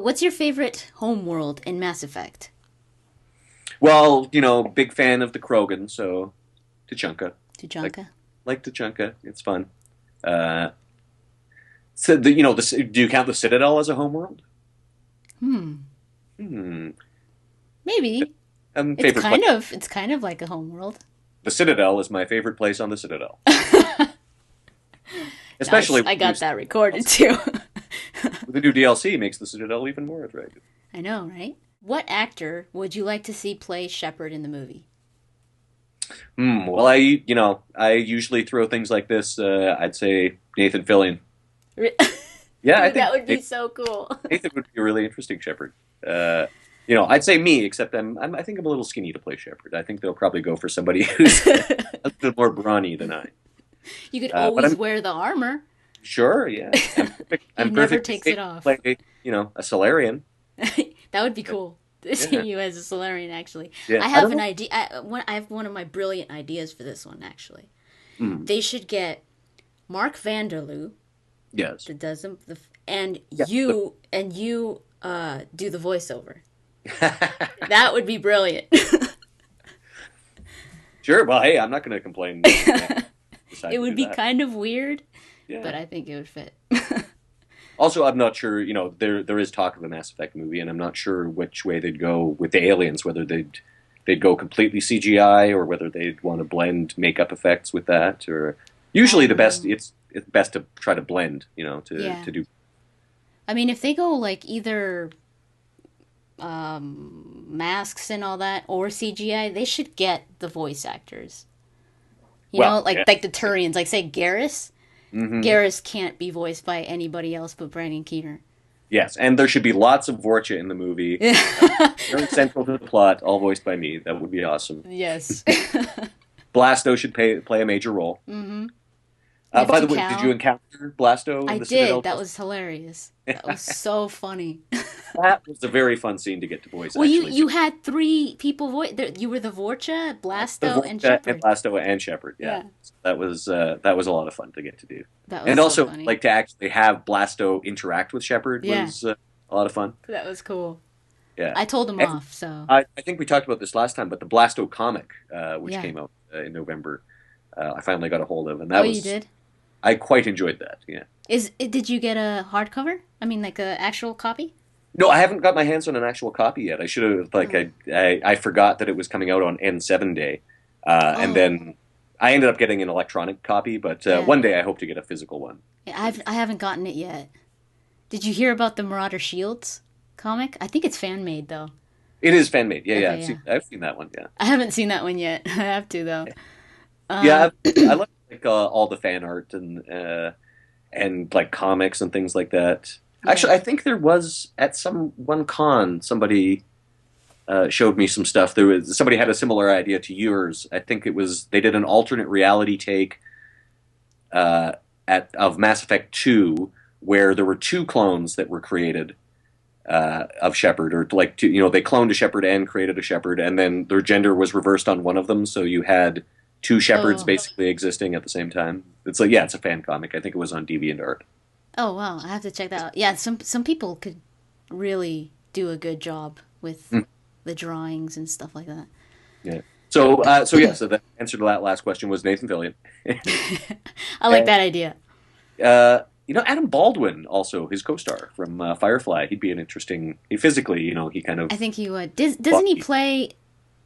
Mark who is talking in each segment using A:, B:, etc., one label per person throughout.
A: What's your favorite home world in Mass Effect?
B: Well, big fan of the Krogan, so Tachanka. Like
A: Tuchanka?
B: like Tachanka. It's fun. Uh, so do you count the Citadel as a homeworld?
A: Hmm.
B: Hmm.
A: Maybe.
B: Favorite place.
A: It's kind of like a home world.
B: The Citadel is my favorite place on the Citadel,
A: Nice.
B: especially
A: I
B: with
A: got that recorded too.
B: the new DLC makes the Citadel even more attractive.
A: I know, right? What actor would you like to see play Shepard in the movie?
B: Well, I usually throw things like this. I'd say Nathan Fillion.
A: Dude,
B: Yeah, I
A: that
B: think
A: would be so cool.
B: Nathan would be a really interesting Shepard. I'd say me, except I think I'm a little skinny to play Shepard. I think they'll probably go for somebody who's a little more brawny than I.
A: You could
B: But
A: always
B: I'm
A: wear the armor.
B: sure, yeah,
A: He
B: I'm
A: never
B: perfect
A: takes
B: to
A: it off.
B: play, a Solarian.
A: That would be cool. To see
B: Yeah,
A: you as a Solarian, actually.
B: yeah.
A: I
B: I
A: have
B: don't
A: an
B: know.
A: idea. I have one of my brilliant ideas for this one, actually.
B: Mm,
A: They should get Mark Vanderloo
B: yes.
A: that does them, and
B: Yeah.
A: you do the voiceover. That would be brilliant.
B: Sure. Well, hey, I'm not going to complain. If you can't decide
A: It
B: to
A: would
B: do
A: be
B: that.
A: kind of weird, but
B: Yeah.
A: I think it would fit.
B: Also, I'm not sure. There is talk of a Mass Effect movie, and I'm not sure which way they'd go with the aliens. Whether they'd go completely CGI or whether they'd want to blend makeup effects with that. Or usually the best
A: Um,
B: it's best to try to blend. To
A: yeah.
B: to do.
A: I mean, if they go like either masks and all that or CGI, they should get the voice actors. You know,
B: Well, yeah.
A: like the Turians, like say Garrus.
B: Hmm.
A: Garrus can't be voiced by anybody else but Brandon Keener.
B: Yes, and there should be lots of Vorcha in the movie. Very central to the plot, all voiced by me. That would be awesome.
A: Yes.
B: Blasto should play a major role.
A: Mm-hmm.
B: By
A: Niftu
B: the way, did you
A: Cal.
B: encounter Blasto
A: I
B: in the
A: did.
B: Citadel?
A: That was hilarious. That was so funny.
B: That was a very fun scene to get to voice,
A: Well,
B: actually, too.
A: you had three people voice. You were the Vorcha,
B: The
A: Blasto, and
B: Vorcha and
A: Shepard.
B: Blasto and Shepard, yeah.
A: Yeah,
B: That was a lot of fun to get to do.
A: that was
B: And
A: so
B: also,
A: funny.
B: like, to actually have Blasto interact with Shepard
A: Yeah,
B: was a lot of fun.
A: that was cool.
B: Yeah.
A: I told him
B: And
A: off, so
B: I think we talked about this last time, but the Blasto comic, which
A: yeah.
B: came out in November, I finally got a hold of, and
A: Oh,
B: that
A: you
B: was
A: did?
B: I quite enjoyed that. Yeah.
A: Did you get a hardcover? I mean, like a actual copy?
B: No, I haven't got my hands on an actual copy yet. I should have. Like,
A: Oh,
B: I forgot that it was coming out on N7 day, and
A: oh,
B: then I ended up getting an electronic copy. But
A: yeah.
B: one day I hope to get a physical one.
A: Yeah, I haven't gotten it yet. Did you hear about the Marauder Shields comic? I think it's fan made though.
B: It is fan made. Yeah, yeah.
A: Okay, yeah.
B: I've seen that one. Yeah,
A: I haven't seen that one yet. I have to though.
B: yeah.
A: Um,
B: I love like all the fan art and like comics and things like that. Actually,
A: yeah.
B: I think there was at some one con somebody showed me some stuff. There was somebody had a similar idea to yours. I think it was they did an alternate reality take uh, of Mass Effect 2 where there were two clones that were created of Shepard, or like two, they cloned a Shepard and created a Shepard, and then their gender was reversed on one of them, so you had two Shepards
A: Oh,
B: basically existing at the same time. It's like yeah, it's a fan comic. I think it was on DeviantArt.
A: oh wow! I have to check that out. Yeah, some people could really do a good job with
B: Mm,
A: the drawings and stuff like that.
B: yeah. So the answer to that last question was Nathan Fillion.
A: I like
B: And
A: that idea.
B: Adam Baldwin also his co-star from Firefly. He'd be an interesting. Physically, he kind of
A: I think he would. Doesn't he
B: blocky.
A: play?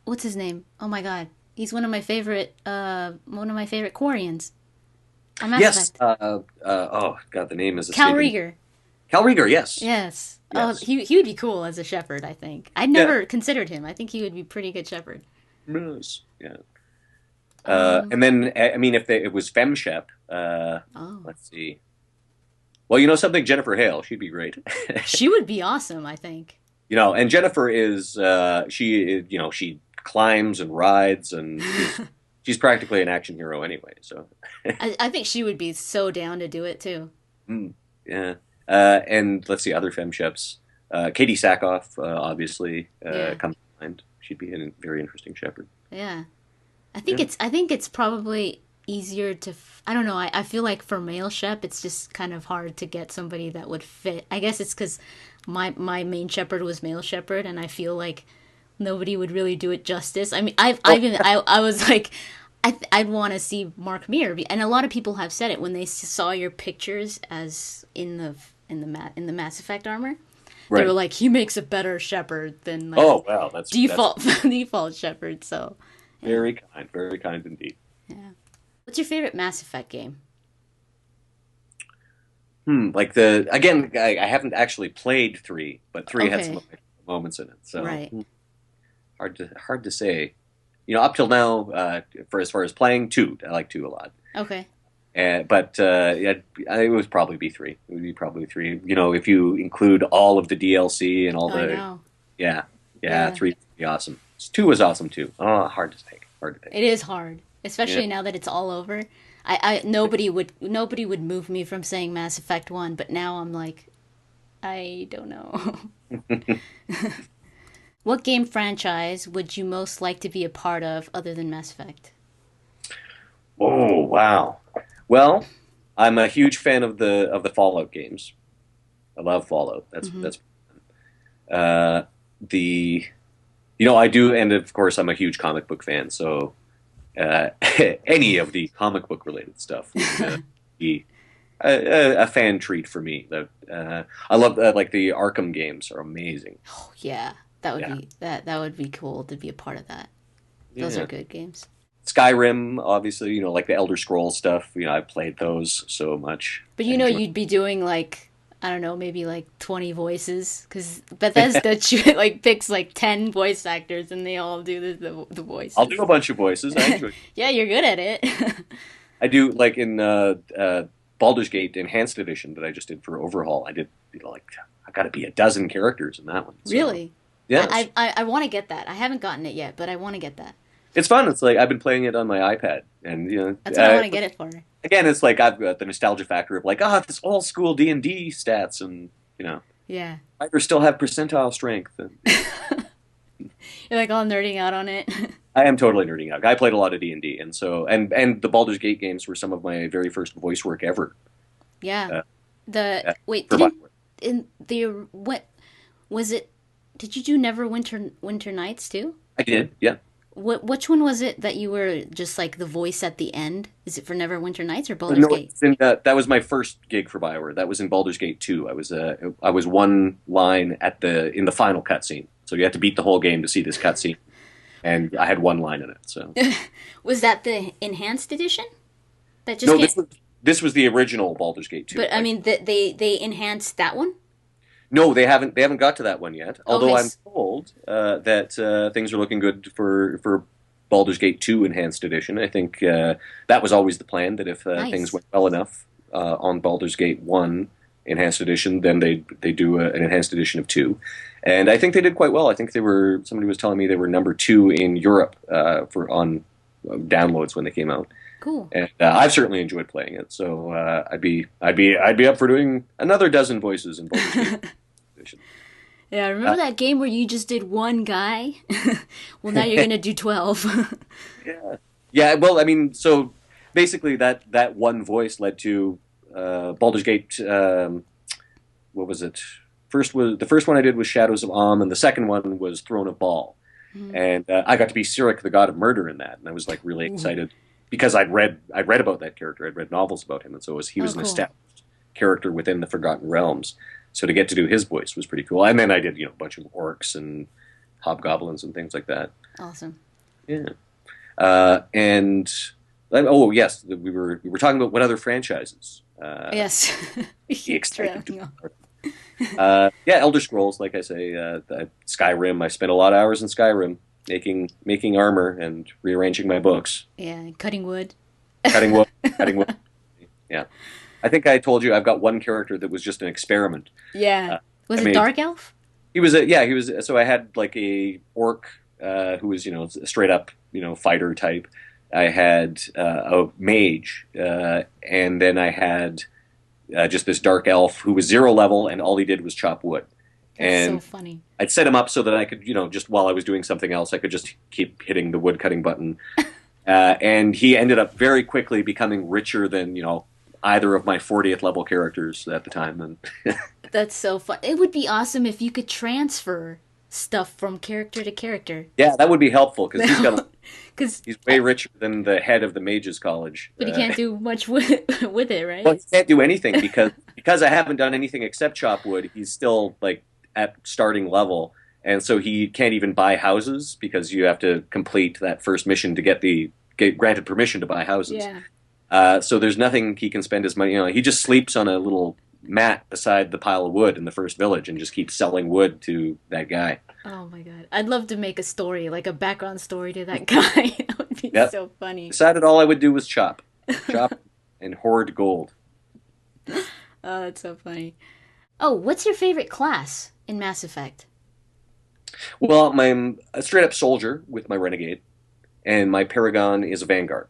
A: What's his name? Oh my god, he's one of my favorite Quarians on Mass
B: Yes.
A: Effect.
B: Oh God, the name is
A: Cal
B: escaping me.
A: Rieger.
B: Cal Rieger. Yes.
A: Yes. Oh,
B: Yes.
A: he would be cool as a Shepherd. I think. I'd
B: Yeah.
A: never considered him. I think he would be pretty good Shepherd.
B: Yes. Yeah.
A: Um.
B: And then I mean, if it was FemShep,
A: Oh,
B: let's see. Well, something, Jennifer Hale, she'd be great.
A: she would be awesome. I think.
B: And Jennifer is she climbs and rides and she's practically an action hero anyway. So
A: I think she would be so down to do it too.
B: mm, yeah. And let's see other FemSheps. Katie Sackhoff, obviously,
A: Yeah.
B: comes to mind. She'd be a very interesting Shepherd.
A: Yeah.
B: Yeah.
A: I think it's probably easier to. I don't know. I feel like for male Shep, it's just kind of hard to get somebody that would fit. I guess it's because my main Shepherd was MaleShepard, and I feel like nobody would really do it justice. I mean, I was like, I'd want to see Mark Meer, and a lot of people have said it when they saw your pictures as in the Mass Effect armor. They were
B: Right.
A: like, he makes a better Shepherd than like
B: Oh wow, that's
A: default Shepherd. So yeah,
B: very kind indeed.
A: yeah. What's your favorite Mass Effect game?
B: Like the again, I haven't actually played three, but three had some
A: Okay,
B: of my moments in it. So
A: right.
B: hard to say. Up till now, for as far as playing two, I like two a lot.
A: Okay.
B: But yeah, it would probably be three. It would be probably three. If you include all of the DLC and all
A: I
B: the
A: know.
B: yeah, yeah,
A: Yeah.
B: three would be awesome. Two was awesome too. Oh, hard to take. Hard to take.
A: It is hard,
B: Yeah.
A: especially now that it's all over. Nobody would move me from saying Mass Effect 1, but now I'm like, I don't know. What game franchise would you most like to be a part of other than Mass Effect?
B: Oh wow. Well, I'm a huge fan of the Fallout games. I love Fallout.
A: Hmm.
B: That's uh, the I do, and of course I'm a huge comic book fan. So uh, any of the comic book related stuff would be a fan treat for me. I love like the Arkham games are amazing.
A: Oh yeah,
B: Yeah,
A: that would be cool to be a part of that. Those are
B: yeah.
A: good games.
B: Skyrim, obviously, like the Elder Scrolls stuff. I've played those so much.
A: But
B: I enjoy.
A: you'd be doing like I don't know, maybe like 20 voices because Bethesda like picks like 10 voice actors and they all do the
B: I'll do
A: voices.
B: a bunch of voices. I enjoy.
A: Yeah, you're good at it.
B: I do like in Baldur's Gate Enhanced Edition that I just did for Overhaul. I did like I got to be a dozen characters in that one. So
A: Really?
B: yes,
A: I want to get that. I haven't gotten it yet, but I want to get that.
B: it's fun. It's like I've been playing it on my iPad, and
A: That's what I want to get it for.
B: again, it's like I've got the nostalgia factor of like this old school D&D stats, and
A: Yeah.
B: I still have percentile strength. And,
A: You're like all nerding out on it.
B: I am totally nerding out. I played a lot of D&D, and so and the Baldur's Gate games were some of my very first voice work ever.
A: Yeah.
B: Uh,
A: The
B: uh,
A: wait,
B: for
A: didn't
B: Bioware.
A: in the what was it? Did you do Winter Nights too?
B: I did, yeah.
A: Which one was it that you were just like the voice at the end? Is it for Neverwinter Nights or Baldur's
B: No,
A: Gate?
B: that was my first gig for Bioware. That was in Baldur's Gate 2. I was one line in the final cutscene. So you had to beat the whole game to see this cutscene, and I had one line in it. So
A: Was that the enhanced edition that just
B: no,
A: came?
B: this was the original Baldur's Gate 2.
A: But I
B: Like
A: mean, they enhanced that one.
B: no, they haven't got to that one yet.
A: Okay.
B: Although I'm told that things are looking good for Baldur's Gate 2 Enhanced Edition. I think that was always the plan, that if things
A: Nice.
B: went well enough on Baldur's Gate 1 Enhanced Edition, then they do an Enhanced Edition of 2. And I think they did quite well. I think somebody was telling me they were number 2 in Europe for on downloads when they came out.
A: Cool.
B: And I've certainly enjoyed playing it. So I'd be up for doing another dozen voices in Baldur's Gate Edition.
A: Yeah,
B: Uh,
A: remember that game where you just did one guy? Well, now you're gonna do 12.
B: Yeah. Yeah, well, I mean, so basically that one voice led to Baldur's Gate. What was it? The first one I did was Shadows of Om, and the second one was Throne of Baal. And I got to be Sirik, the God of Murder, in that, and I was like really
A: Ooh.
B: excited because I'd read about that character. I'd read novels about him, and so he
A: Oh,
B: was an
A: cool.
B: established character within the Forgotten Realms. So to get to do his voice was pretty cool. And then I did a bunch of orcs and hobgoblins and things like that.
A: Awesome.
B: Yeah. And oh yes, we were talking about what other franchises.
A: Yes. We
B: Be
A: keep
B: excited
A: trailing off.
B: yeah, Elder Scrolls, like I say, Skyrim. I spent a lot of hours in Skyrim making armor and rearranging my books,
A: Yeah, cutting wood.
B: cutting wood, cutting wood. Yeah, I think I told you I've got one character that was just an experiment.
A: Yeah. Was
B: I
A: it
B: made
A: Dark Elf?
B: he was so I had like a orc who was a straight up fighter type. I had a mage, and then I had just this dark elf who was 0 level, and all he did was chop wood.
A: That's so
B: And
A: funny.
B: I'd set him up so that I could, just while I was doing something else, I could just keep hitting the wood cutting button. And he ended up very quickly becoming richer than either of my 40th level characters at the time. And
A: That's so fun. It would be awesome if you could transfer stuff from character to character.
B: yeah, that would be helpful because
A: Because,
B: he's way richer than the head of the Mages College.
A: but he can't do much with it,
B: Well,
A: right?
B: he can't do anything because I haven't done anything except chop wood. He's still like at starting level, and so he can't even buy houses because you have to complete that first mission to get granted permission to buy houses.
A: Yeah.
B: So there's nothing he can spend his money. He just sleeps on a little mat beside the pile of wood in the first village and just keeps selling wood to that guy.
A: Oh my god. I'd love to make a story, like a background story to that guy. That would be
B: Yep.
A: so funny.
B: Decided all I would do was chop, and hoard gold.
A: Oh, that's so funny. Oh, what's your favorite class in Mass Effect?
B: Well, I'm a straight up soldier with my renegade, and my paragon is a vanguard.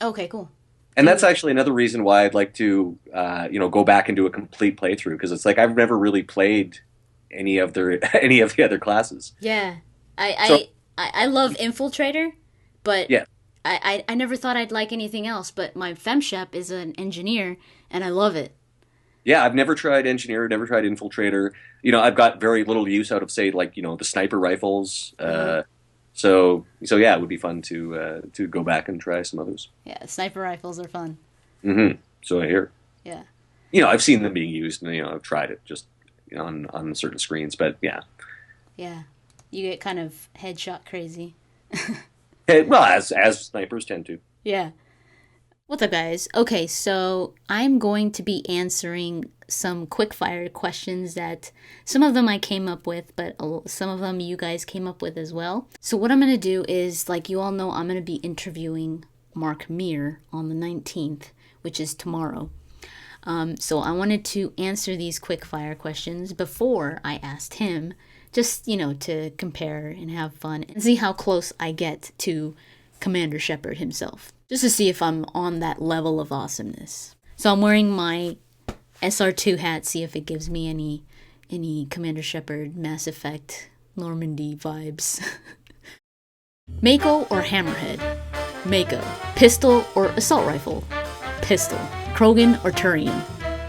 A: Okay, cool.
B: And that's actually another reason why I'd like to, go back and do a complete playthrough because it's like I've never really played any of the other classes.
A: Yeah.
B: So-
A: I love Infiltrator, but
B: Yeah.
A: I never thought I'd like anything else, but my FemShep is an engineer, and I love it.
B: Yeah, I've never tried engineer, never tried infiltrator. I've got very little use out of say like the sniper rifles. So yeah, it would be fun to go back and try some others.
A: Yeah, sniper rifles are fun.
B: So I hear.
A: Yeah.
B: I've seen them being used, and I've tried it just on certain screens. But yeah,
A: Yeah. You get kind of headshot crazy.
B: well, as snipers tend to.
A: Yeah. What's up, guys? Okay, so I'm going to be answering some quickfire questions that some of them I came up with, but some of them you guys came up with as well. So what I'm going to do is, like you all know, I'm going to be interviewing Mark Meer on the 19th, which is tomorrow. So I wanted to answer these quickfire questions before I asked him, just, to compare and have fun and see how close I get to Commander Shepard himself, just to see if I'm on that level of awesomeness. So I'm wearing my SR2 hat, see if it gives me any Commander Shepard, Mass Effect, Normandy vibes. Mako or Hammerhead? Mako. Pistol or Assault Rifle? Pistol. Krogan or Turian?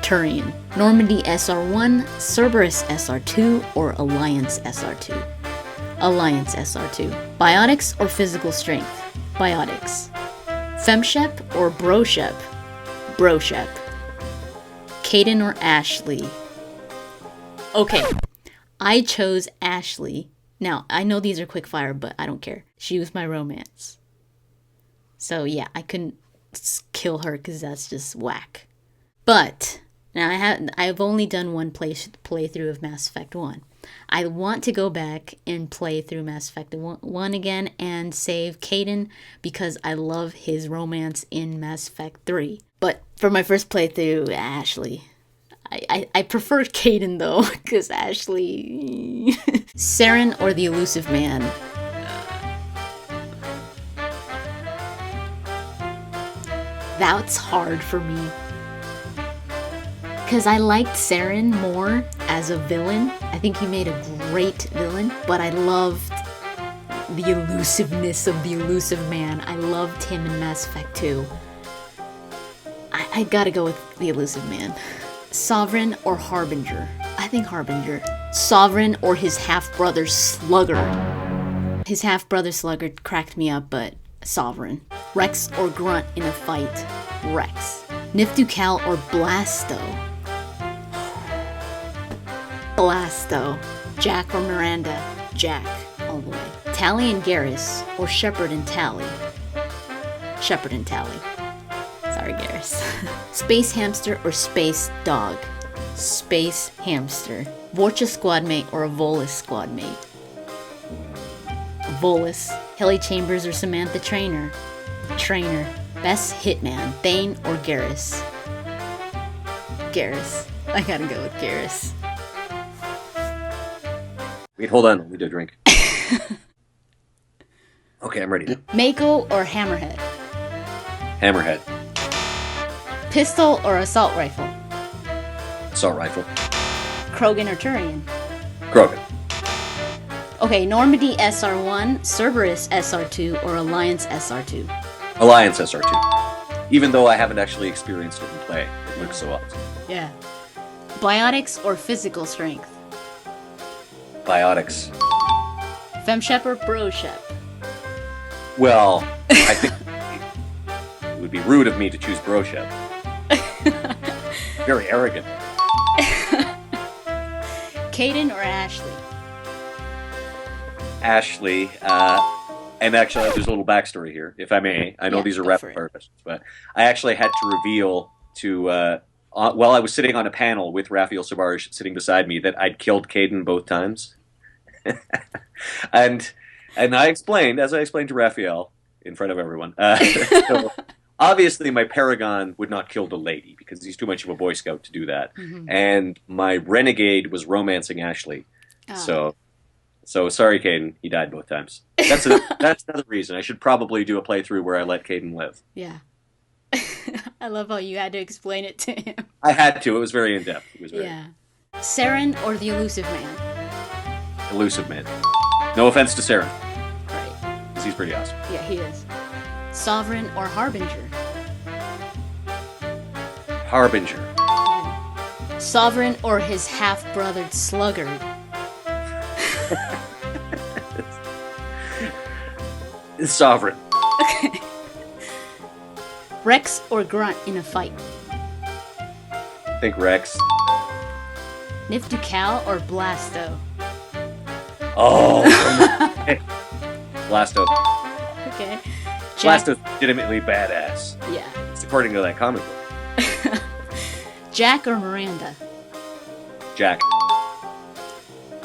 A: Turian. Normandy SR1, Cerberus SR2, or Alliance SR2? Alliance SR2. Biotics or Physical Strength? Biotics. FemShep or BroShep? BroShep. Caden or Ashley? Okay, I chose Ashley. Now, I know these are quickfire, but I don't care. She was my romance. So yeah, I couldn't kill her because that's just whack. But now I've only done one playthrough of Mass Effect 1. I want to go back and play through Mass Effect 1 again and save Caden because I love his romance in Mass Effect 3. But for my first playthrough, Ashley. I prefer Caden though, because Ashley... Saren or the Elusive Man? That's hard for me. Because I liked Saren more as a villain. I think he made a great villain, but I loved the elusiveness of the Elusive Man. I loved him in Mass Effect 2. I gotta go with the Elusive Man. Sovereign or Harbinger? I think Harbinger. Sovereign or his half-brother Slugger? His half-brother Slugger cracked me up, but Sovereign. Rex or Grunt in a fight? Rex. Niftu Cal or Blasto? Blasto. Jack or Miranda? Jack, all the way. Tally and Garrus or Shepard and Tally? Shepard and Tally. Sorry, Garrus. Space Hamster or Space Dog? Space Hamster. Vorcha squadmate or a Volus squadmate? Volus. Kelly Chambers or Samantha Trainer? Trainer. Best Hitman, Thane or Garrus? Garrus. I gotta go with Garrus.
B: Wait, hold on. Let me do a drink. Okay, I'm ready.
A: Mako or Hammerhead?
B: Hammerhead.
A: Pistol or Assault Rifle?
B: Assault rifle.
A: Krogan or Turian?
B: Krogan.
A: Okay, Normandy SR1, Cerberus SR2, or Alliance SR2?
B: Alliance SR2. Even though I haven't actually experienced it in play, it looks so awesome.
A: Yeah. Biotics or physical strength?
B: Biotics.
A: FemShep or BroShep?
B: Well, I think it would be rude of me to choose BroShep. Very arrogant.
A: Caden or Ashley?
B: Ashley, and actually, there's a little backstory here, if I may. I know these are rapid fire questions, but I actually had to reveal to, while I was sitting on a panel with Raphael Savarge sitting beside me, that I'd killed Caden both times. and I explained, as I explained to Raphael in front of everyone, so obviously my Paragon would not kill the lady because he's too much of a Boy Scout to do that. Mm-hmm. And my Renegade was romancing Ashley. Oh. So sorry, Caden. He died both times. That's another reason. I should probably do a playthrough where I let Caden live.
A: Yeah. I love how you had to explain it to him.
B: I had to. It was very in-depth. It was very...
A: Yeah. Saren or the Elusive Man?
B: Elusive Man. No offense to Saren.
A: Right.
B: Because he's pretty awesome.
A: Yeah, he is. Sovereign or Harbinger?
B: Harbinger.
A: Sovereign or his half-brothered Sluggard?
B: Sovereign.
A: Okay. Rex or Grunt in a fight?
B: I think Rex.
A: Niftu Cal or Blasto?
B: Oh! Blasto.
A: Okay.
B: Blasto's legitimately badass.
A: Yeah.
B: It's according to that comic book.
A: Jack or Miranda?
B: Jack.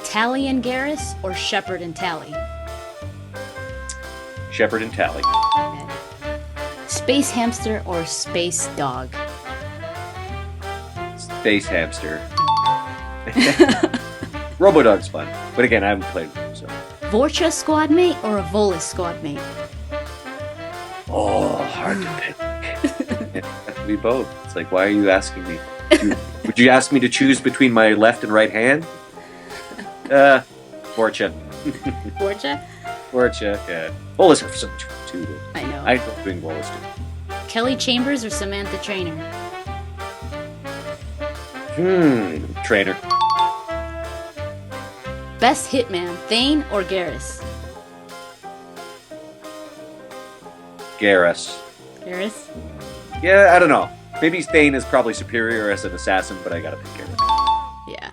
A: Tally and Garrus or Shepard and Tally?
B: Shepard and Tally.
A: Okay. Space Hamster or Space Dog?
B: Space Hamster. Robodog's fun. But again, I haven't played with him, so.
A: Vorcha squad mate or a Volus squad mate?
B: Oh, hard to pick. It has to be both. It's like, why are you asking me? Would you ask me to choose between my left and right hand? Vorcha.
A: Vorcha?
B: Vorcha, yeah. Volus have so much fun too. Though.
A: I know.
B: I love doing Volus too.
A: Kelly Chambers or Samantha Trainer?
B: Trainer.
A: Best Hitman, Thane or Garrus?
B: Garrus.
A: Garrus?
B: Yeah, I don't know. Maybe Thane is probably superior as an assassin, but I gotta pick Garrus.
A: Yeah.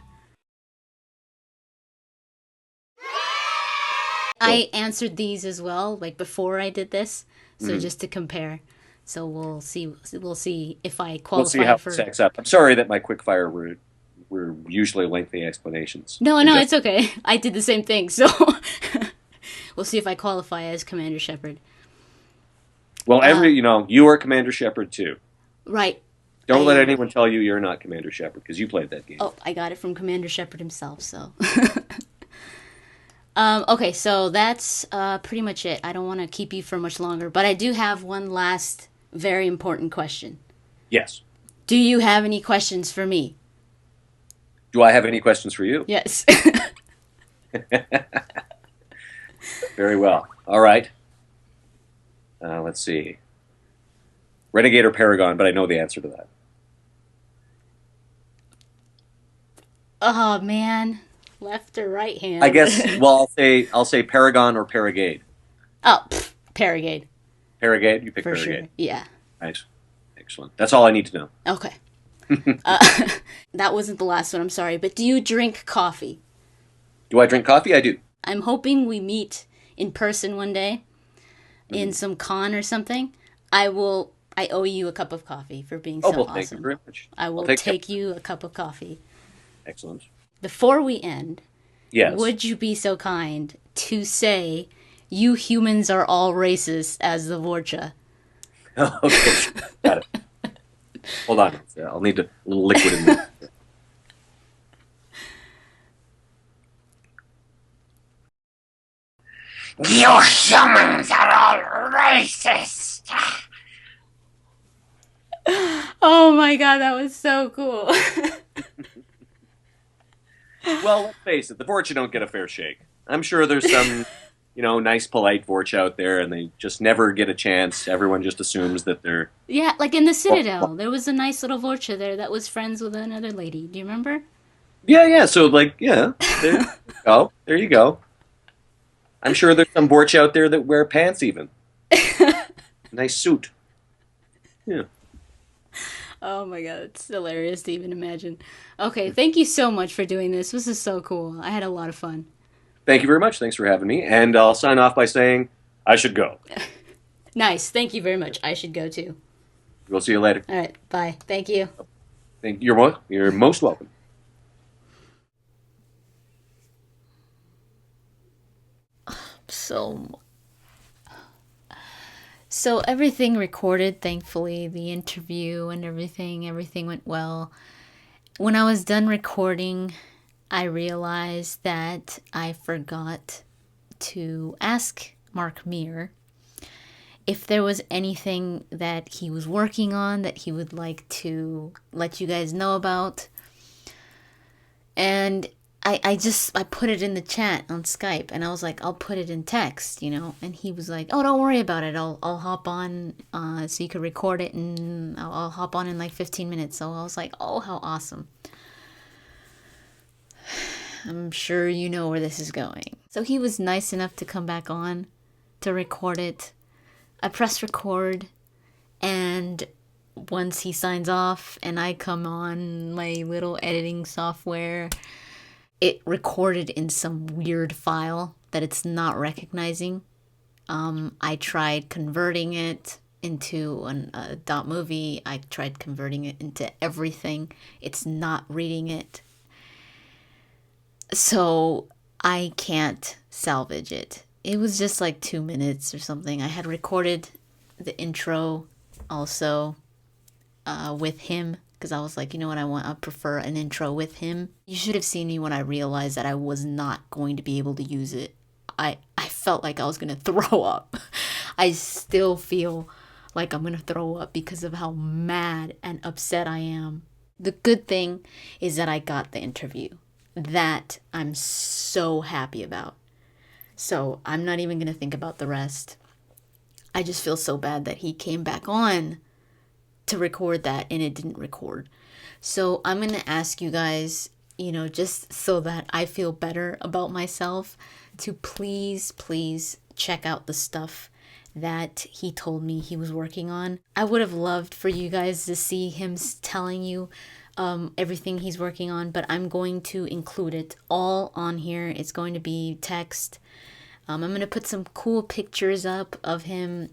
A: I answered these as well, like before I did this, so just to compare. So we'll see if I qualify.
B: We'll see how
A: for...
B: it stacks up. I'm sorry that my quickfire were usually lengthy explanations.
A: No, it's okay. I did the same thing, so we'll see if I qualify as Commander Shepard.
B: Well, you are Commander Shepard too.
A: Right.
B: Don't let anyone tell you you're not Commander Shepard, because you played that game.
A: Oh, I got it from Commander Shepard himself, so. Okay, so that's pretty much it. I don't want to keep you for much longer, but I do have one last very important question.
B: Yes.
A: Do you have any questions for me?
B: Do I have any questions for you?
A: Yes.
B: Very well. All right. Let's see. Renegade or Paragon, but I know the answer to that.
A: Oh, man. Left or right hand?
B: I guess, well, I'll say Paragon or Paragade.
A: Oh, Paragade.
B: Paragade? You pick
A: For
B: Paragade.
A: Sure. Yeah.
B: Nice. Excellent. That's all I need to know.
A: Okay. That wasn't the last one, I'm sorry. But do you drink coffee?
B: Do I drink coffee? I do.
A: I'm hoping we meet in person one day in some con or something. I owe you a cup of coffee for being so awesome.
B: Thank you very much.
A: I will take you a cup of coffee.
B: Excellent.
A: Before we end,
B: yes.
A: Would you be so kind to say, you humans are all racist as the Vorcha?
B: Okay, got it. Hold on. I'll need a little liquid in there.
C: You humans are all racist!
A: Oh my god, that was so cool.
B: Well, let's face it, the Vorcha don't get a fair shake. I'm sure there's some, nice, polite Vorcha out there, and they just never get a chance. Everyone just assumes that they're.
A: Yeah, like in the Citadel, there was a nice little Vorcha there that was friends with another lady. Do you remember?
B: Yeah, yeah. So, like, yeah, there you go. There you go. I'm sure there's some Vorcha out there that wear pants, even. Nice suit. Yeah.
A: Oh my god, it's hilarious to even imagine. Okay, thank you so much for doing this. This is so cool. I had a lot of fun.
B: Thank you very much. Thanks for having me. And I'll sign off by saying I should go.
A: Nice. Thank you very much. I should go too.
B: We'll see you later.
A: All right. Bye. Thank you.
B: You're most welcome.
A: So everything recorded, thankfully, the interview and everything went well. When I was done recording, I realized that I forgot to ask Mark Meer if there was anything that he was working on that he would like to let you guys know about. And I put it in the chat on Skype, and I was like, I'll put it in text, and he was like, oh, don't worry about it. I'll hop on, so you could record it, and I'll hop on in like 15 minutes. So I was like, oh, how awesome. I'm sure you know where this is going. So he was nice enough to come back on to record it. I press record, and once he signs off and I come on my little editing software, it recorded in some weird file that it's not recognizing. I tried converting it into a .movie. I tried converting it into everything. It's not reading it. So I can't salvage it. It was just like 2 minutes or something. I had recorded the intro also with him, because I was like, you know what, I prefer an intro with him. You should have seen me when I realized that I was not going to be able to use it. I felt like I was going to throw up. I still feel like I'm going to throw up because of how mad and upset I am. The good thing is that I got the interview. That I'm so happy about. So I'm not even going to think about the rest. I just feel so bad that he came back on to record that and it didn't record. So I'm going to ask you guys, just so that I feel better about myself, to please check out the stuff that he told me he was working on. I would have loved for you guys to see him telling you everything he's working on, but I'm going to include it all on here. It's going to be text. I'm going to put some cool pictures up of him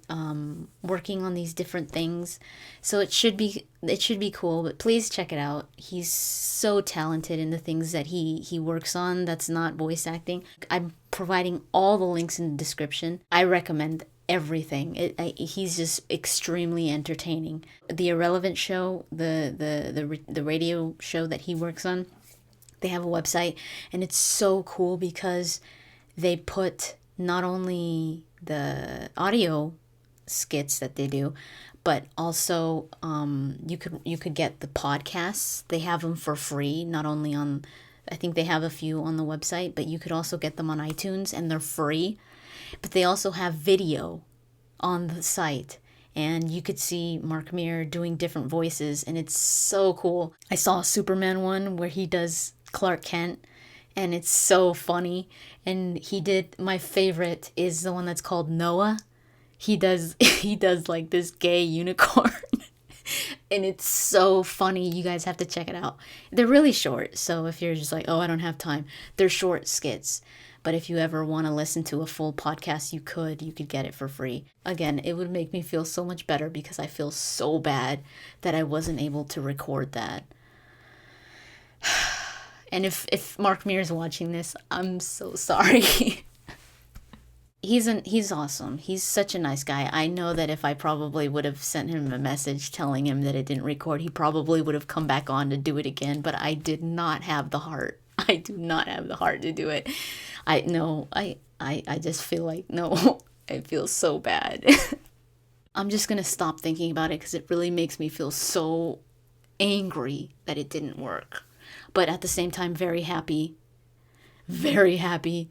A: working on these different things. So it should be cool, but please check it out. He's so talented in the things that he works on that's not voice acting. I'm providing all the links in the description. I recommend everything. He's just extremely entertaining. The Irrelevant show, the radio show that he works on, they have a website, and it's so cool because they put not only the audio skits that they do, but also you could get the podcasts. They have them for free, not only on, I think they have a few on the website, but you could also get them on iTunes, and they're free. But they also have video on the site, and you could see Mark Meer doing different voices, and it's so cool. I saw a Superman one where he does Clark Kent, and it's so funny. And my favorite is the one that's called Noah. He does like this gay unicorn. And it's so funny. You guys have to check it out. They're really short, so if you're just like, oh, I don't have time, they're short skits. But if you ever want to listen to a full podcast, you could get it for free. Again, it would make me feel so much better because I feel so bad that I wasn't able to record that. And if Mark Meer is watching this, I'm so sorry. He's awesome. He's such a nice guy. I know that if I probably would have sent him a message telling him that it didn't record, he probably would have come back on to do it again, but I did not have the heart. I do not have the heart to do it. I just feel like, no, I feel so bad. I'm just going to stop thinking about it because it really makes me feel so angry that it didn't work. But at the same time, very happy very happy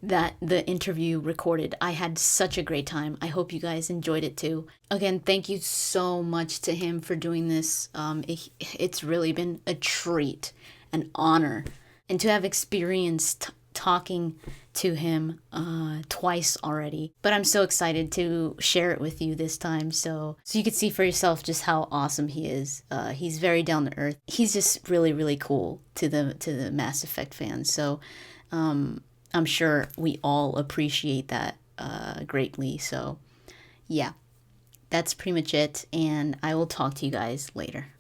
A: that the interview recorded. I had such a great time. I hope you guys enjoyed it too. Again, thank you so much to him for doing this. It's really been a treat, an honor, and to have experienced talking to him twice already. But I'm so excited to share it with you this time, so you could see for yourself just how awesome he is. He's very down to earth. He's just really, really cool to the Mass Effect fans. So I'm sure we all appreciate that greatly. So yeah, that's pretty much it, and I will talk to you guys later.